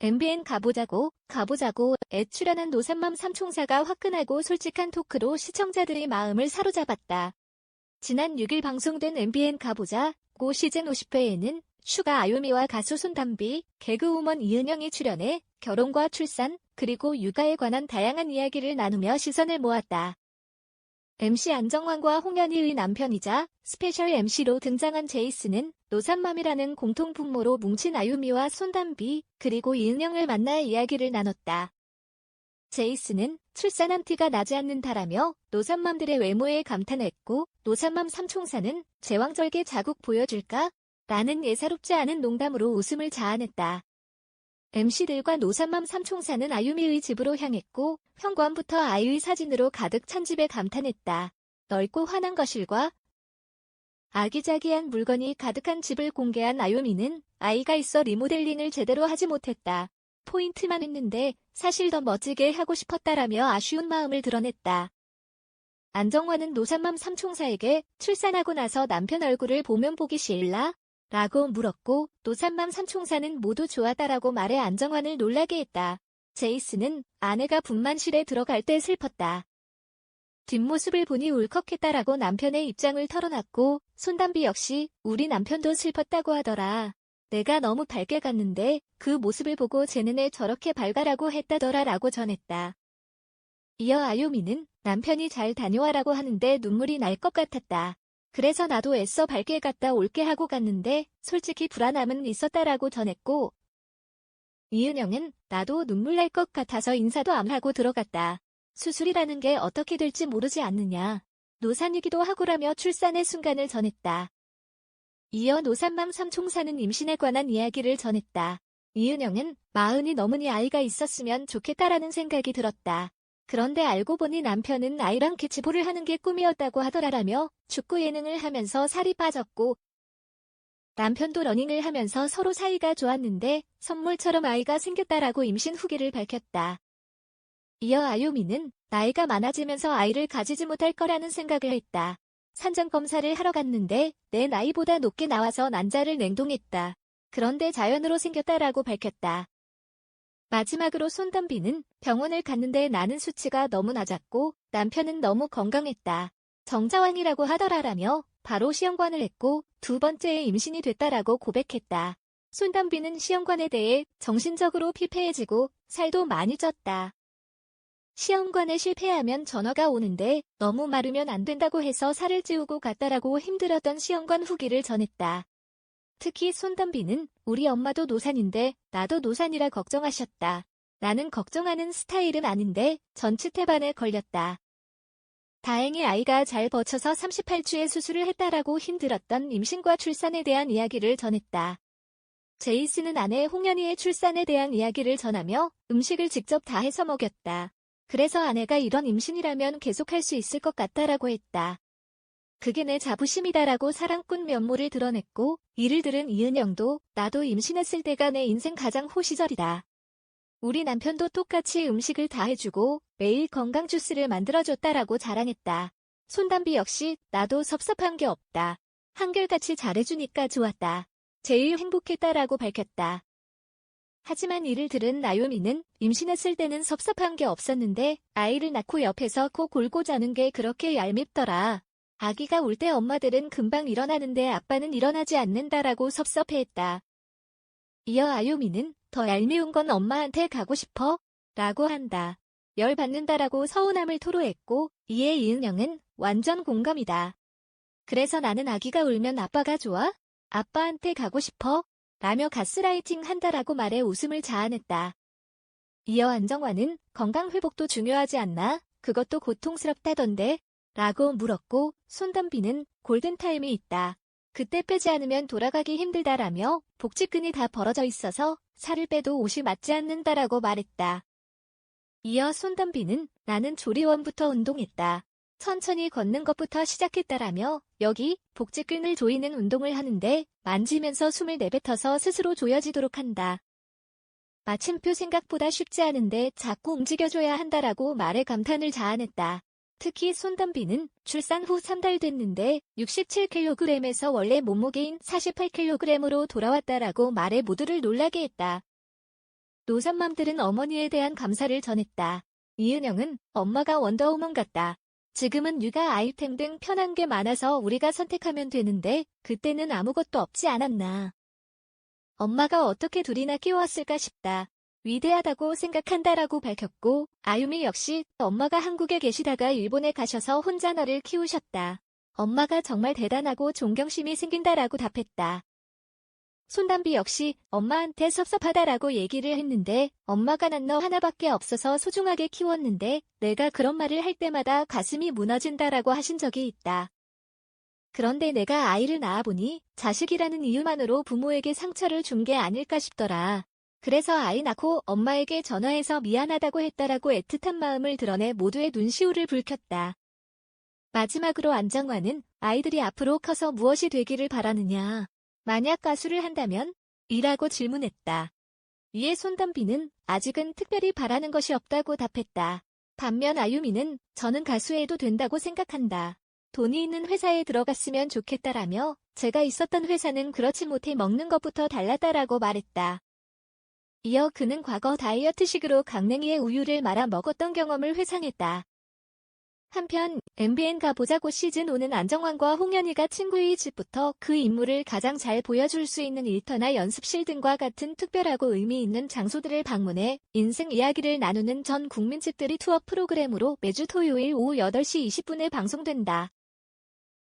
MBN 가보자고에 출연한 노산맘 삼총사가 화끈하고 솔직한 토크로 시청자들의 마음을 사로잡았다. 지난 6일 방송된 MBN 가보자고 시즌 50회에는 슈가 아유미와 가수 손담비, 개그우먼 이은영이 출연해 결혼과 출산, 그리고 육아에 관한 다양한 이야기를 나누며 시선을 모았다. MC 안정환과 홍현희의 남편이자 스페셜 MC로 등장한 제이슨은 노산맘이라는 공통 분모로 뭉친 아유미와 손담비, 그리고 이은영을 만나 이야기를 나눴다. 제이슨은 출산한 티가 나지 않는다라며 노산맘들의 외모에 감탄했고, 노산맘 삼총사는 제왕절개 자국 보여줄까? 라는 예사롭지 않은 농담으로 웃음을 자아냈다. MC들과 노산맘 삼총사는 아유미의 집으로 향했고, 현관부터 아이의 사진으로 가득 찬 집에 감탄했다. 넓고 환한 거실과 아기자기한 물건이 가득한 집을 공개한 아유미는 아이가 있어 리모델링을 제대로 하지 못했다. 포인트만 했는데 사실 더 멋지게 하고 싶었다라며 아쉬운 마음을 드러냈다. 안정환은 노산맘 삼총사에게 출산하고 나서 남편 얼굴을 보면 보기 싫나? 라고 물었고, 노산맘 삼총사는 모두 좋았다라고 말해 안정환을 놀라게 했다. 제이슨은 아내가 분만실에 들어갈 때 슬펐다. 뒷모습을 보니 울컥했다라고 남편의 입장을 털어놨고, 손담비 역시 우리 남편도 슬펐다고 하더라. 내가 너무 밝게 갔는데 그 모습을 보고 제 눈에 저렇게 밝아라고 했다더라 라고 전했다. 이어 아유미는 남편이 잘 다녀와라고 하는데 눈물이 날 것 같았다. 그래서 나도 애써 밝게 갔다 올게 하고 갔는데 솔직히 불안함은 있었다라고 전했고, 이은영은 나도 눈물 날 것 같아서 인사도 안 하고 들어갔다. 수술이라는 게 어떻게 될지 모르지 않느냐. 노산이기도 하고라며 출산의 순간을 전했다. 이어 노산맘 삼총사는 임신에 관한 이야기를 전했다. 이은영은 마흔이 넘으니 아이가 있었으면 좋겠다라는 생각이 들었다. 그런데 알고 보니 남편은 아이랑 캐치볼을 하는 게 꿈이었다고 하더라라며 축구 예능을 하면서 살이 빠졌고, 남편도 러닝을 하면서 서로 사이가 좋았는데 선물처럼 아이가 생겼다라고 임신 후기를 밝혔다. 이어 아유미는 나이가 많아지면서 아이를 가지지 못할 거라는 생각을 했다. 산전검사를 하러 갔는데 내 나이보다 높게 나와서 난자를 냉동했다. 그런데 자연으로 생겼다라고 밝혔다. 마지막으로 손담비는 병원을 갔는데 나는 수치가 너무 낮았고 남편은 너무 건강했다. 정자왕이라고 하더라라며 바로 시험관을 했고 두 번째에 임신이 됐다라고 고백했다. 손담비는 시험관에 대해 정신적으로 피폐해지고 살도 많이 쪘다. 시험관에 실패하면 전화가 오는데 너무 마르면 안 된다고 해서 살을 찌우고 갔다라고 힘들었던 시험관 후기를 전했다. 특히 손담비는 우리 엄마도 노산인데 나도 노산이라 걱정하셨다. 나는 걱정하는 스타일은 아닌데 전치태반에 걸렸다. 다행히 아이가 잘 버텨서 38주에 수술을 했다라고 힘들었던 임신과 출산에 대한 이야기를 전했다. 제이슨은 아내 홍현희의 출산에 대한 이야기를 전하며 음식을 직접 다 해서 먹였다. 그래서 아내가 이런 임신이라면 계속할 수 있을 것 같다라고 했다. 그게 내 자부심이다라고 사랑꾼 면모를 드러냈고, 이를 들은 이은영도 나도 임신했을 때가 내 인생 가장 호시절이다. 우리 남편도 똑같이 음식을 다 해주고 매일 건강 주스를 만들어줬다라고 자랑했다. 손담비 역시 나도 섭섭한 게 없다. 한결같이 잘해주니까 좋았다. 제일 행복했다라고 밝혔다. 하지만 이를 들은 아유미는 임신했을 때는 섭섭한 게 없었는데 아이를 낳고 옆에서 코 골고 자는 게 그렇게 얄밉더라. 아기가 울 때 엄마들은 금방 일어나는데 아빠는 일어나지 않는다라고 섭섭해했다. 이어 아유미는 더 얄미운 건 엄마한테 가고 싶어? 라고 한다. 열받는다라고 서운함을 토로했고, 이에 이은영은 완전 공감이다. 그래서 나는 아기가 울면 아빠가 좋아? 아빠한테 가고 싶어? 라며 가스라이팅 한다라고 말해 웃음을 자아냈다. 이어 안정환은 건강 회복도 중요하지 않나? 그것도 고통스럽다던데? 라고 물었고, 손담비는 골든타임이 있다. 그때 빼지 않으면 돌아가기 힘들다라며 복직근이 다 벌어져 있어서 살을 빼도 옷이 맞지 않는다라고 말했다. 이어 손담비는 나는 조리원부터 운동했다. 천천히 걷는 것부터 시작했다라며 여기 복직근을 조이는 운동을 하는데 만지면서 숨을 내뱉어서 스스로 조여지도록 한다. 마침표 생각보다 쉽지 않은데 자꾸 움직여줘야 한다라고 말에 감탄을 자아냈다. 특히 손담비는 출산 후 3달 됐는데 67kg에서 원래 몸무게인 48kg으로 돌아왔다라고 말해 모두를 놀라게 했다. 노삼맘들은 어머니에 대한 감사를 전했다. 이은영은 엄마가 원더우먼 같다. 지금은 육아 아이템 등 편한 게 많아서 우리가 선택하면 되는데 그때는 아무것도 없지 않았나. 엄마가 어떻게 둘이나 키웠을까 싶다. 위대하다고 생각한다라고 밝혔고 아유미 역시 엄마가 한국에 계시다가 일본에 가셔서 혼자 너를 키우셨다. 엄마가 정말 대단하고 존경심이 생긴다라고 답했다. 손담비 역시 엄마한테 섭섭하다라고 얘기를 했는데 엄마가 난 너 하나밖에 없어서 소중하게 키웠는데 내가 그런 말을 할 때마다 가슴이 무너진다라고 하신 적이 있다. 그런데 내가 아이를 낳아보니 자식이라는 이유만으로 부모에게 상처를 준 게 아닐까 싶더라. 그래서 아이 낳고 엄마에게 전화해서 미안하다고 했다라고 애틋한 마음을 드러내 모두의 눈시울을 붉혔다. 마지막으로 안정환은 아이들이 앞으로 커서 무엇이 되기를 바라느냐. 만약 가수를 한다면? 이라고 질문했다. 이에 손담비는 아직은 특별히 바라는 것이 없다고 답했다. 반면 아유미는 저는 가수해도 된다고 생각한다. 돈이 있는 회사에 들어갔으면 좋겠다라며 제가 있었던 회사는 그렇지 못해 먹는 것부터 달랐다라고 말했다. 이어 그는 과거 다이어트식으로 강냉이에 우유를 말아 먹었던 경험을 회상했다. 한편 MBN 가보자고 시즌5는 안정환과 홍현희가 친구의 집부터 그 인물을 가장 잘 보여줄 수 있는 일터나 연습실 등과 같은 특별하고 의미 있는 장소들을 방문해 인생 이야기를 나누는 전 국민 집들이 투어 프로그램으로 매주 토요일 오후 8시 20분에 방송된다.